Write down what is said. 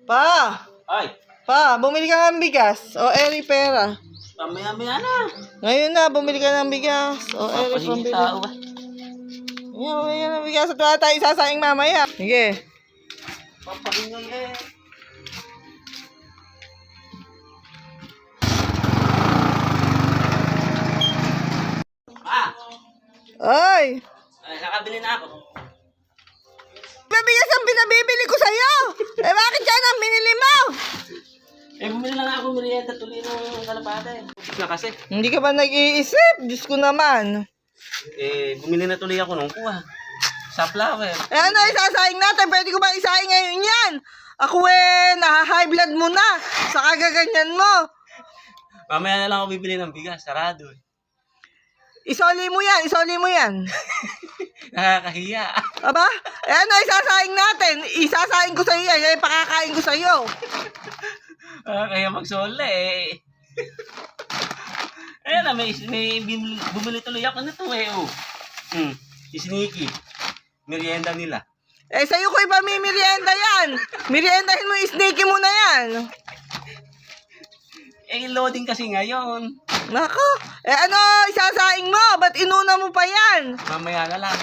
Pa! Ay, Pa, bumili ka ng bigas. O, eri pera. mamaya-maya na. Ngayon na, bumili ka ng bigas. O, eri Papahingi pambili. tao ba? Yan, bumili ka ng bigas. At wala tayo isasaing mamaya. Sige. Papahingi eh. Ah! Oy! Ay, nakabili na ako. Mabigas ang pinabibili ko sa'yo. Eh, bakit yan ang binili mo? Eh, bumili na nga ako merienda tuloy ng kalapate. Ubus na kasi. Hindi ka ba nag-iisip? Diyos ko naman. Eh, bumili na tuloy ako nung kuha. Sa flower. Eh, ano isasaing natin? Pwede ko ba isaing ngayon yan? Ako naha-high blood mo na. Sa kagaganyan mo. Mamaya na lang ako bibili ng bigas. Sarado eh. Isoli mo yan, isoli mo yan. Nakakahiya. Aba? Eh, ano isasaing natin? Isasaing ko sa'yo yan. Eh, pakakain ko sa'yo. Kaya magsole eh. Ayan na, bumili tuloy ako nito eh. Oh. Sneaky. Merienda nila. Eh, sa'yo ko ipamimirienda yan. Meriendahin mo, sneaky mo na yan. Eh, loading kasi ngayon. Nako. Eh, ano isasaing mo? Ba't inuna mo pa yan? Mamaya na lang.